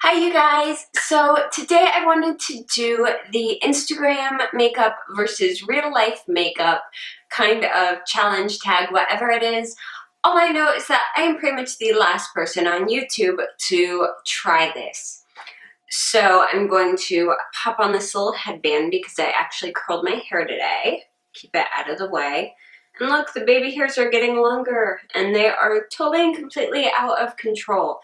Hi you guys! So today I wanted to do the Instagram makeup versus real life makeup kind of challenge tag, whatever it is. All I know is that I am pretty much the last person on YouTube to try this. So I'm going to pop on this little headband because I actually curled my hair today. Keep it out of the way. And look, the baby hairs are getting longer and they are totally and completely out of control.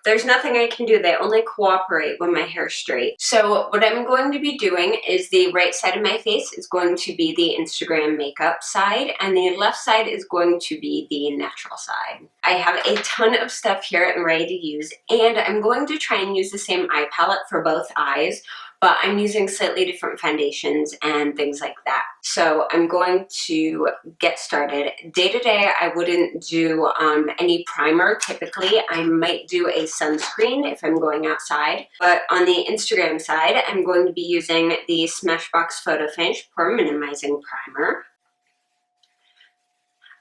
There's nothing I can do. They only cooperate when my hair's straight. So what I'm going to be doing is the right side of my face is going to be the Instagram makeup side, and the left side is going to be the natural side. I have a ton of stuff here and ready to use, and I'm going to try and use the same eye palette for both eyes, but I'm using slightly different foundations and things like that. So I'm going to get started. Day to day, I wouldn't do any primer typically. I might do a sunscreen if I'm going outside. But on the Instagram side, I'm going to be using the Smashbox Photo Finish Pore Minimizing Primer.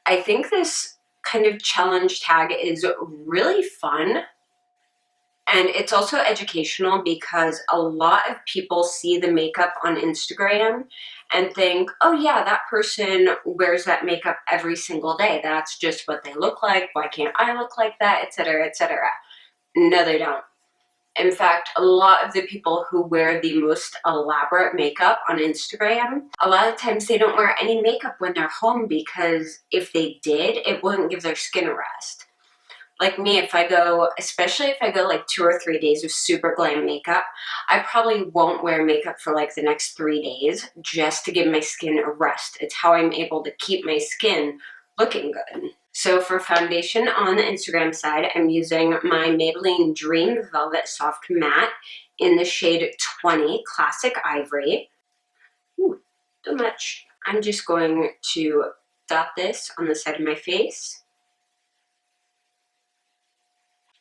I think this kind of challenge tag is really fun. And it's also educational because a lot of people see the makeup on Instagram and think, oh yeah, that person wears that makeup every single day. That's just what they look like. Why can't I look like that, etc., etc. No, they don't. In fact, a lot of the people who wear the most elaborate makeup on Instagram, a lot of times they don't wear any makeup when they're home because if they did, it wouldn't give their skin a rest. Like me, if I go, especially if I go like 2 or 3 days of super glam makeup, I probably won't wear makeup for like the next 3 days just to give my skin a rest. It's how I'm able to keep my skin looking good. So for foundation on the Instagram side, I'm using my Maybelline Dream Velvet Soft Matte in the shade 20 Classic Ivory. Ooh, too much. I'm just going to dot this on the side of my face.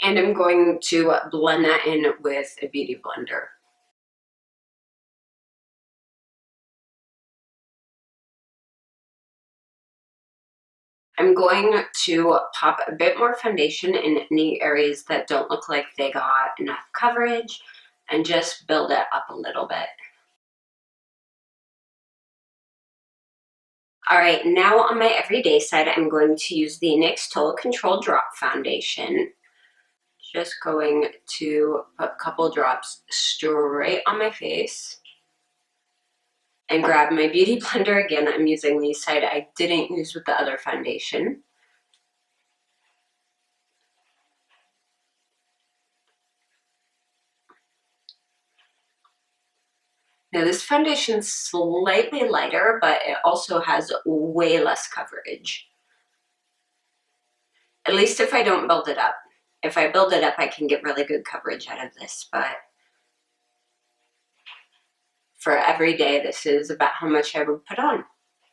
And I'm going to blend that in with a beauty blender. I'm going to pop a bit more foundation in any areas that don't look like they got enough coverage and just build it up a little bit. All right, now on my everyday side, I'm going to use the NYX Total Control Drop Foundation. Just going to put a couple drops straight on my face. And grab my beauty blender. Again, I'm using the side I didn't use with the other foundation. Now this foundation's slightly lighter, but it also has way less coverage. At least if I don't build it up. If I build it up, I can get really good coverage out of this, but for every day, this is about how much I would put on.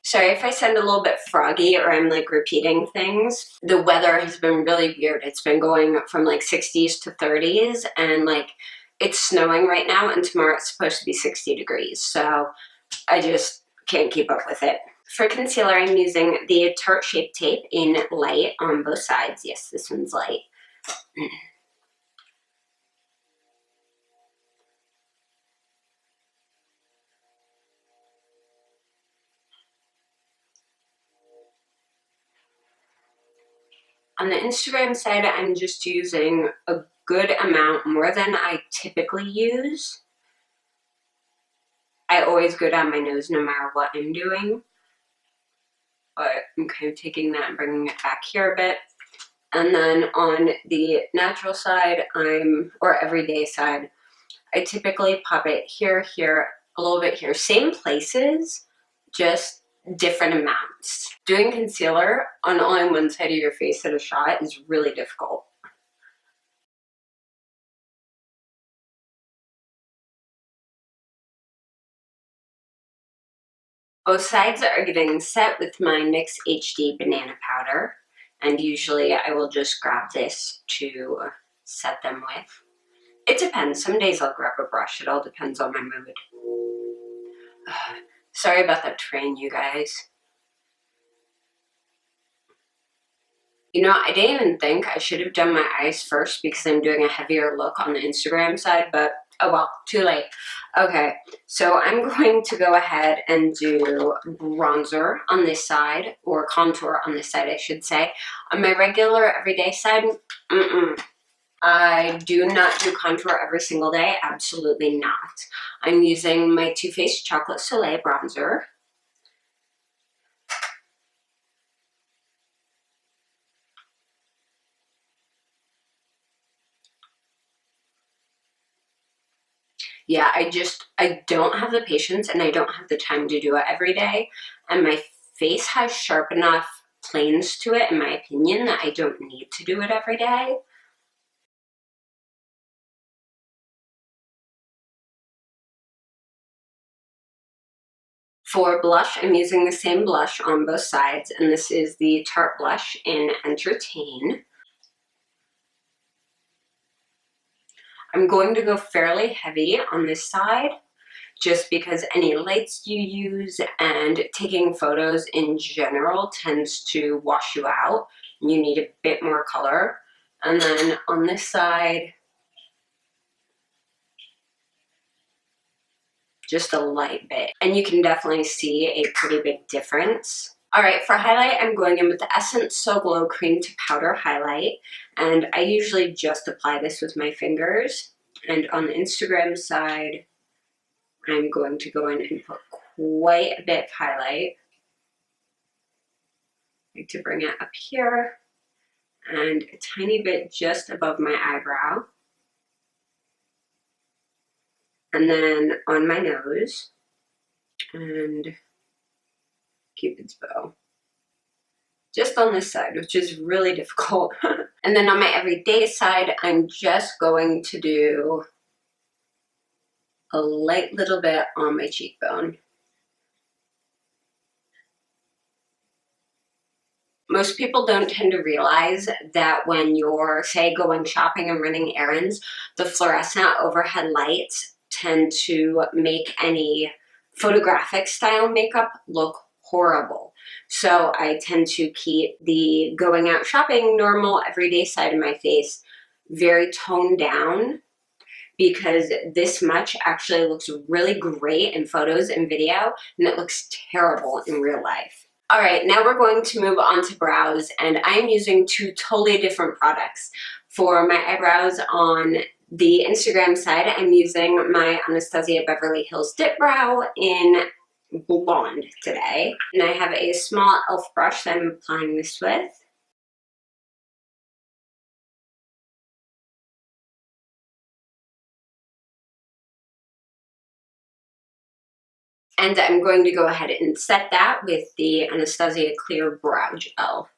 Sorry if I sound a little bit froggy or I'm like repeating things. The weather has been really weird. It's been going from like 60s to 30s and like it's snowing right now, and tomorrow it's supposed to be 60 degrees. So I just can't keep up with it. For concealer, I'm using the Tarte Shape Tape in light on both sides. Yes, this one's light. On the Instagram side, I'm just using a good amount, more than I typically use. I always go down my nose no matter what I'm doing, but I'm kind of taking that and bringing it back here a bit. And then on the natural side, or everyday side, I typically pop it here, here, a little bit here. Same places, just different amounts. Doing concealer on only one side of your face at a shot is really difficult. Both sides are getting set with my NYX HD Banana Powder, and usually I will just grab this to set them with. It depends. Some days I'll grab a brush. It all depends on my mood. Sorry about that train, you guys. You know, I didn't even think I should have done my eyes first because I'm doing a heavier look on the Instagram side, but oh well, too late. Okay, so I'm going to go ahead and do bronzer on this side, or contour on this side, I should say. On my regular everyday side, I do not do contour every single day, absolutely not. I'm using my Too Faced Chocolate Soleil bronzer. Yeah, I don't have the patience and I don't have the time to do it every day. And my face has sharp enough planes to it, in my opinion, that I don't need to do it every day. For blush, I'm using the same blush on both sides, and this is the Tarte blush in Entertain. I'm going to go fairly heavy on this side, just because any lights you use and taking photos in general tends to wash you out. You need a bit more color. And then on this side, just a light bit. And you can definitely see a pretty big difference. All right, for highlight, I'm going in with the Essence So Glow Cream to Powder Highlight. And I usually just apply this with my fingers. And on the Instagram side, I'm going to go in and put quite a bit of highlight. I like to bring it up here and a tiny bit just above my eyebrow. And then on my nose and Cupid's bow. Just on this side, which is really difficult. And then on my everyday side, I'm just going to do a light little bit on my cheekbone. Most people don't tend to realize that when you're, say, going shopping and running errands, the fluorescent overhead lights tend to make any photographic style makeup look horrible. So I tend to keep the going out shopping, normal, everyday side of my face very toned down, because this much actually looks really great in photos and video, and it looks terrible in real life. All right, now we're going to move on to brows, and I'm using two totally different products. For my eyebrows on the Instagram side, I'm using my Anastasia Beverly Hills Dip Brow in Blonde today. And I have a small e.l.f. brush that I'm applying this with. And I'm going to go ahead and set that with the Anastasia Clear Brow Gel.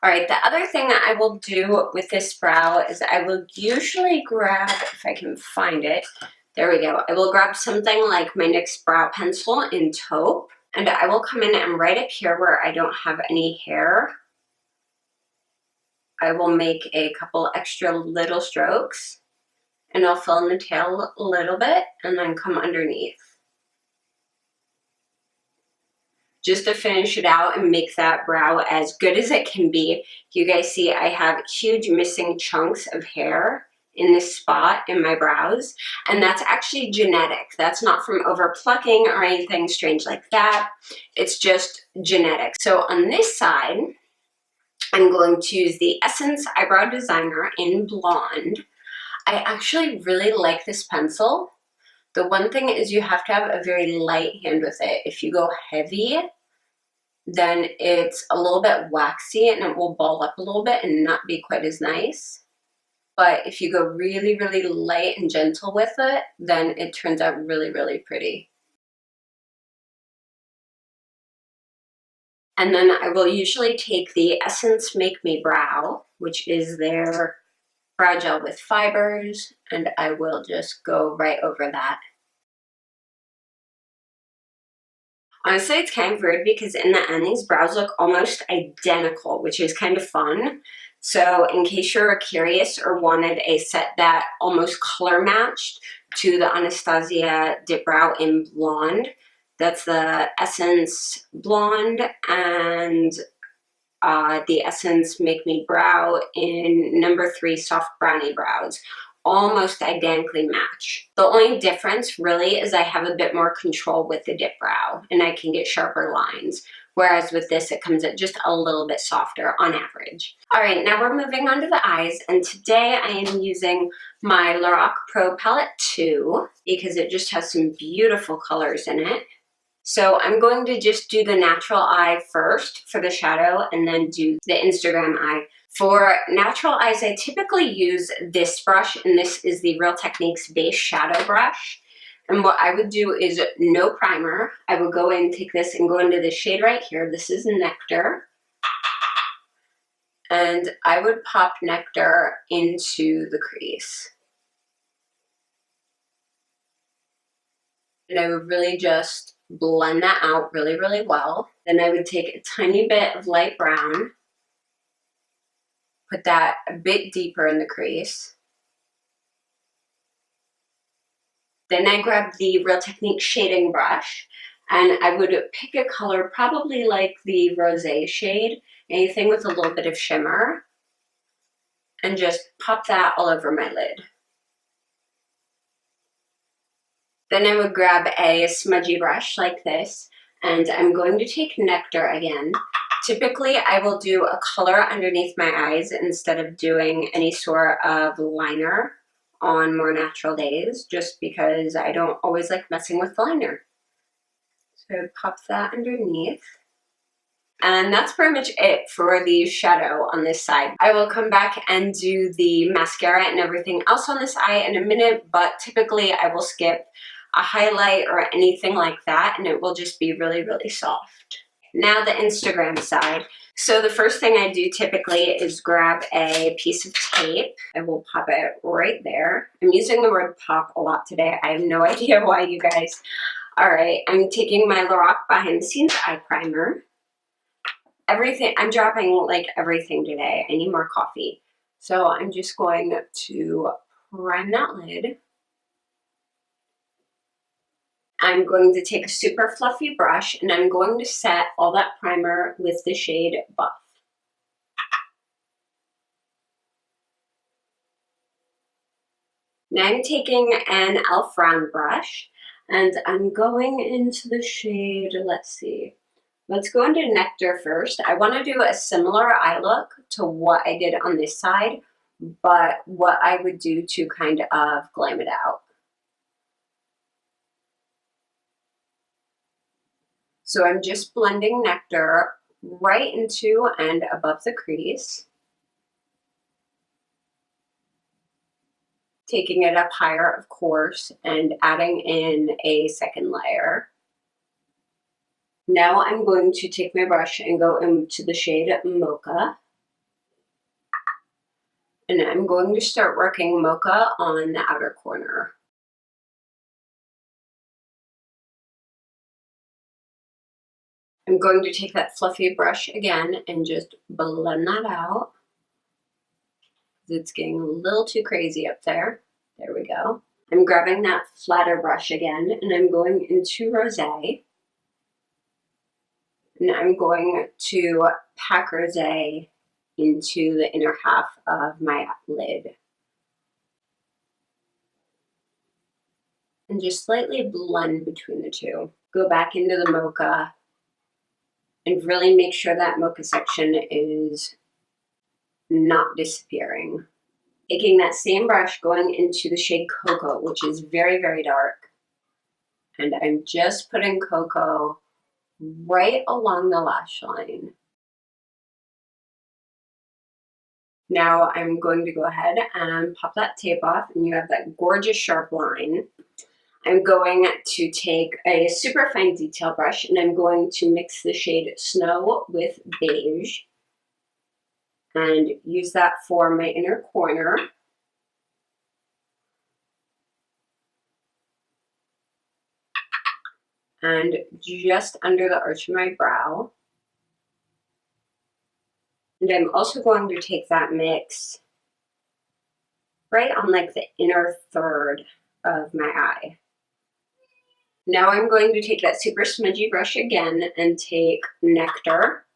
All right, the other thing that I will do with this brow is I will usually grab, if I can find it, there we go. I will grab something like my NYX brow pencil in taupe, and I will come in and right up here where I don't have any hair, I will make a couple extra little strokes, and I'll fill in the tail a little bit and then come underneath, just to finish it out and make that brow as good as it can be. You guys see I have huge missing chunks of hair in this spot in my brows, and that's actually genetic. That's not from over plucking or anything strange like that. It's just genetic. So on this side, I'm going to use the Essence Eyebrow Designer in Blonde. I actually really like this pencil. The one thing is you have to have a very light hand with it. If you go heavy, then it's a little bit waxy and it will ball up a little bit and not be quite as nice. But if you go really, really light and gentle with it, then it turns out really, really pretty. And then I will usually take the Essence Make Me Brow, which is their brow gel with fibers, and I will just go right over that. Honestly, it's kind of weird because in the end, these brows look almost identical, which is kind of fun. So in case you're curious or wanted a set that almost color matched to the Anastasia Dip Brow in Blonde, That's the Essence Blonde and the Essence Make Me Brow in number 3 Soft Brownie Brows. Almost identically match. The only difference really is I have a bit more control with the dip brow and I can get sharper lines. Whereas with this, it comes out just a little bit softer on average. All right, now we're moving on to the eyes. And today I am using my Lorac Pro Palette 2 because it just has some beautiful colors in it. So I'm going to just do the natural eye first for the shadow and then do the Instagram eye. For natural eyes, I typically use this brush, and this is the Real Techniques Base Shadow Brush. And what I would do is no primer. I would go in, take this, and go into the shade right here. This is Nectar. And I would pop Nectar into the crease. And I would really just blend that out really, really well. Then I would take a tiny bit of light brown, put that a bit deeper in the crease. Then I grab the Real Techniques shading brush and I would pick a color probably like the rosé shade, anything with a little bit of shimmer, and just pop that all over my lid. Then I would grab a smudgy brush like this, and I'm going to take Nectar again. Typically, I will do a color underneath my eyes instead of doing any sort of liner on more natural days, just because I don't always like messing with liner. So pop that underneath. And that's pretty much it for the shadow on this side. I will come back and do the mascara and everything else on this eye in a minute, but typically I will skip a highlight or anything like that, and it will just be really, really soft. Now the Instagram side. So the first thing I do typically is grab a piece of tape. I will pop it right there. I'm using the word pop a lot today. I have no idea why, you guys. All right, I'm taking my Lorac Behind the Scenes Eye Primer. Everything, I'm dropping like everything today. I need more coffee. So I'm just going to prime that lid. I'm going to take a super fluffy brush and I'm going to set all that primer with the shade Buff. Now I'm taking an e.l.f. round brush and I'm going into the shade, let's see. Let's go into Nectar first. I want to do a similar eye look to what I did on this side, but what I would do to kind of glam it out. So I'm just blending Nectar right into and above the crease. Taking it up higher, of course, and adding in a second layer. Now I'm going to take my brush and go into the shade Mocha. And I'm going to start working Mocha on the outer corner. I'm going to take that fluffy brush again and just blend that out. It's getting a little too crazy up there. There we go. I'm grabbing that flatter brush again and I'm going into Rosé. And I'm going to pack Rosé into the inner half of my lid. And just slightly blend between the two. Go back into the Mocha and really make sure that Mocha section is not disappearing. Taking that same brush, going into the shade Cocoa, which is very, very dark. And I'm just putting Cocoa right along the lash line. Now I'm going to go ahead and pop that tape off and you have that gorgeous sharp line. I'm going to take a super fine detail brush and I'm going to mix the shade Snow with Beige and use that for my inner corner. And just under the arch of my brow. And I'm also going to take that mix right on like the inner third of my eye. Now I'm going to take that super smudgy brush again and take Nectar,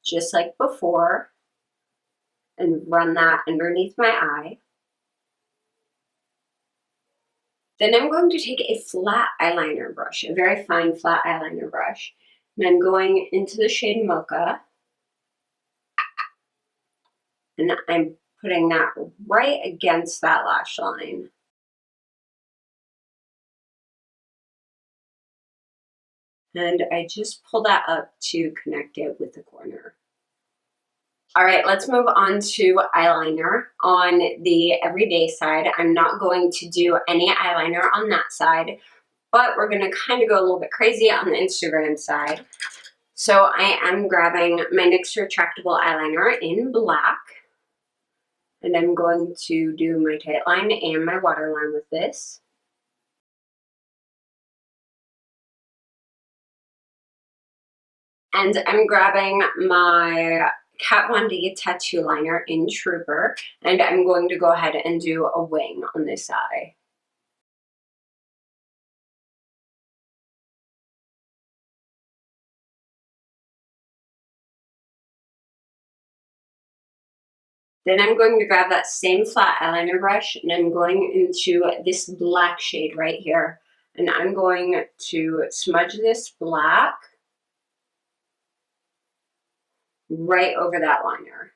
just like before, and run that underneath my eye. Then I'm going to take a flat eyeliner brush, a very fine flat eyeliner brush, and I'm going into the shade Mocha, and I'm putting that right against that lash line. And I just pull that up to connect it with the corner. All right, let's move on to eyeliner. On the everyday side, I'm not going to do any eyeliner on that side, but we're gonna kind of go a little bit crazy on the Instagram side. So I am grabbing my NYX retractable eyeliner in black, and I'm going to do my tight line and my waterline with this. And I'm grabbing my Kat Von D tattoo liner in Trooper, and I'm going to go ahead and do a wing on this eye. Then I'm going to grab that same flat eyeliner brush, and I'm going into this black shade right here, and I'm going to smudge this black right over that liner.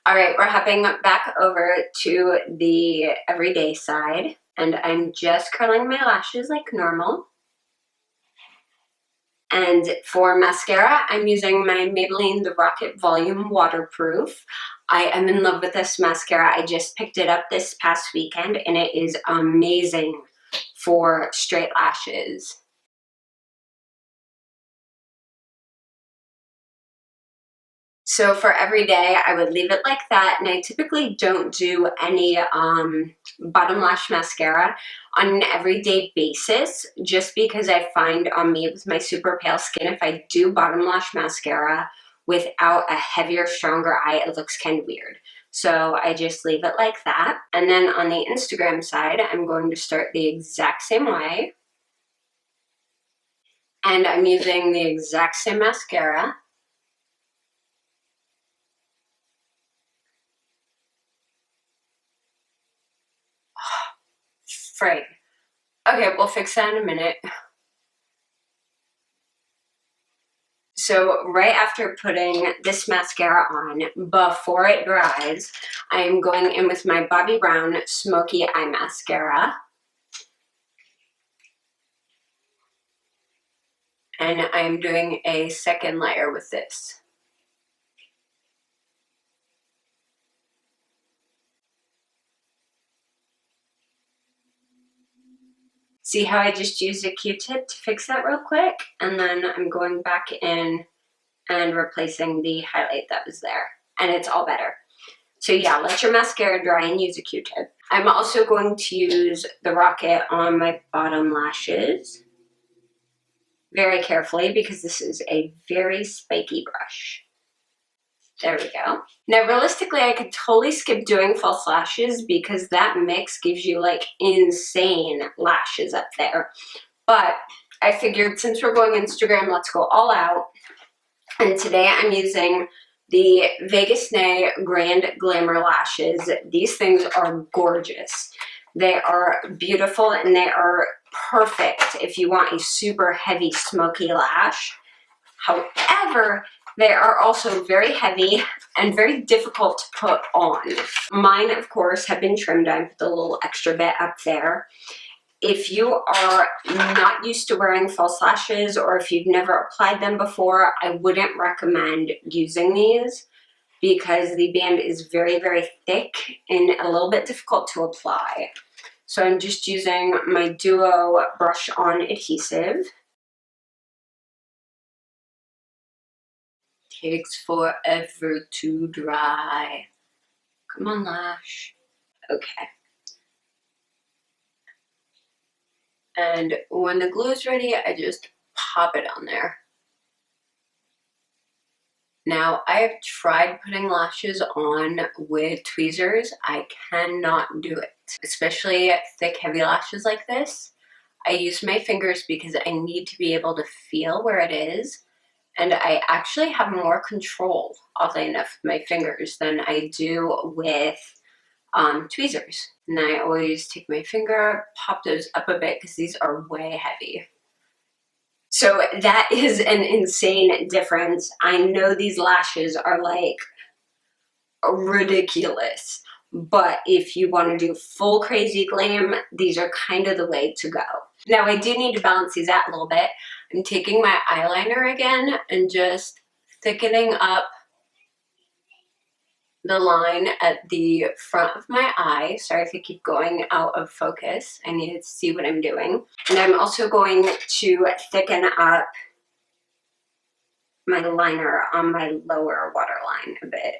All right, we're hopping back over to the everyday side, and I'm just curling my lashes like normal. And for mascara, I'm using my Maybelline The Rocket Volume Waterproof. I am in love with this mascara. I just picked it up this past weekend, and it is amazing for straight lashes. So for every day, I would leave it like that, and I typically don't do any bottom lash mascara on an everyday basis, just because I find on me with my super pale skin, if I do bottom lash mascara without a heavier, stronger eye, it looks kind of weird. So I just leave it like that. And then on the Instagram side, I'm going to start the exact same way. And I'm using the exact same mascara. Frig. Okay, we'll fix that in a minute. So right after putting this mascara on, before it dries, I am going in with my Bobbi Brown Smoky Eye Mascara. And I'm doing a second layer with this. See how I just used a Q-tip to fix that real quick? And then I'm going back in and replacing the highlight that was there. And it's all better. So yeah, let your mascara dry and use a Q-tip. I'm also going to use the Rocket on my bottom lashes very carefully, because this is a very spiky brush. There we go. Now, realistically, I could totally skip doing false lashes, because that mix gives you like insane lashes up there. But I figured since we're going Instagram, let's go all out. And today I'm using the Vegas Nay Grand Glamour Lashes. These things are gorgeous. They are beautiful, and they are perfect if you want a super heavy smoky lash. However, they are also very heavy and very difficult to put on. Mine, of course, have been trimmed. I put the little extra bit up there. If you are not used to wearing false lashes, or if you've never applied them before, I wouldn't recommend using these, because the band is very, very thick and a little bit difficult to apply. So I'm just using my Duo brush on adhesive. Takes forever to dry. Come on, lash. Okay. And when the glue is ready, I just pop it on there. Now, I've tried putting lashes on with tweezers. I cannot do it, especially thick, heavy lashes like this. I use my fingers because I need to be able to feel where it is, and I actually have more control, oddly enough, with my fingers than I do with tweezers. And I always take my finger, pop those up a bit because these are way heavy. So that is an insane difference. I know these lashes are like ridiculous, but if you want to do full crazy glam, these are kind of the way to go. Now I do need to balance these out a little bit. I'm taking my eyeliner again and just thickening up the line at the front of my eye. Sorry if I keep going out of focus. I need to see what I'm doing. And I'm also going to thicken up my liner on my lower waterline a bit.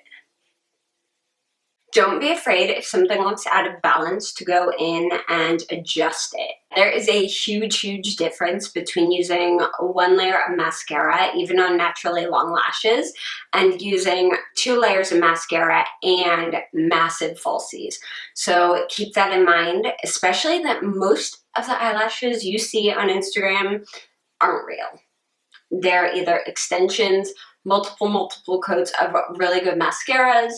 Don't be afraid if something looks out of balance to go in and adjust it. There is a huge, huge difference between using one layer of mascara, even on naturally long lashes, and using 2 layers of mascara and massive falsies. So keep that in mind, especially that most of the eyelashes you see on Instagram aren't real. They're either extensions, multiple coats of really good mascaras,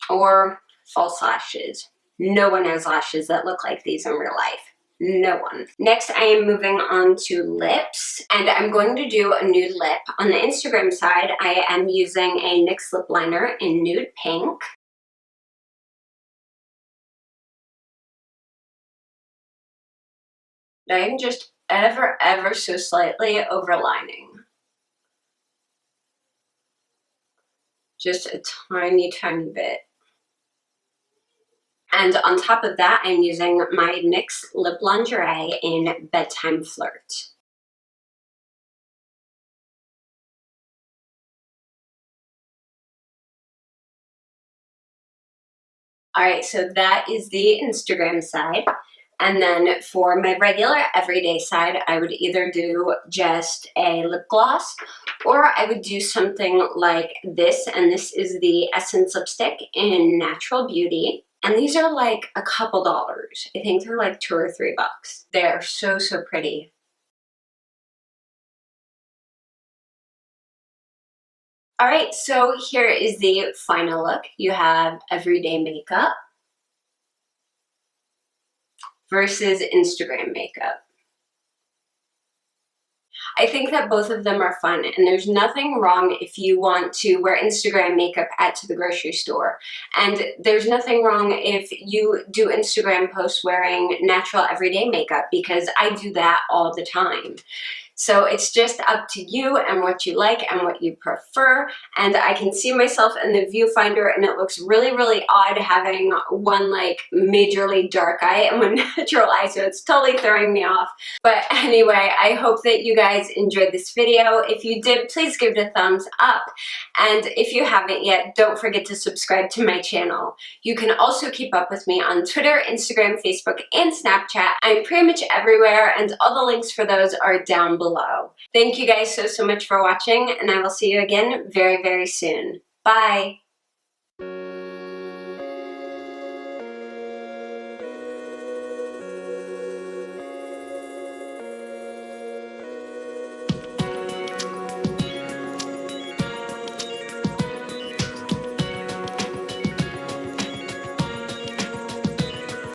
or false lashes. No one has lashes that look like these in real life. No one. Next, I am moving on to lips, and I'm going to do a nude lip. On the Instagram side, I am using a NYX lip liner in nude pink. I'm just ever so slightly overlining. Just a tiny bit. And on top of that, I'm using my NYX Lip Lingerie in Bedtime Flirt. All right, so that is the Instagram side. And then for my regular everyday side, I would either do just a lip gloss, or I would do something like this, and this is the Essence lipstick in Natural Beauty. And these are like a couple dollars. I think they're like $2 or $3. They're so pretty. All right, so here is the final look. You have everyday makeup versus Instagram makeup. I think that both of them are fun, and there's nothing wrong if you want to wear Instagram makeup to the grocery store. And there's nothing wrong if you do Instagram posts wearing natural everyday makeup, because I do that all the time. So it's just up to you and what you like and what you prefer. And I can see myself in the viewfinder, and it looks really odd having one like majorly dark eye and one natural eye, so it's totally throwing me off. But anyway, I hope that you guys enjoyed this video. If you did, please give it a thumbs up. And if you haven't yet, don't forget to subscribe to my channel. You can also keep up with me on Twitter, Instagram, Facebook, and Snapchat. I'm pretty much everywhere, and all the links for those are down below. Thank you guys so much for watching, and I will see you again very soon. Bye!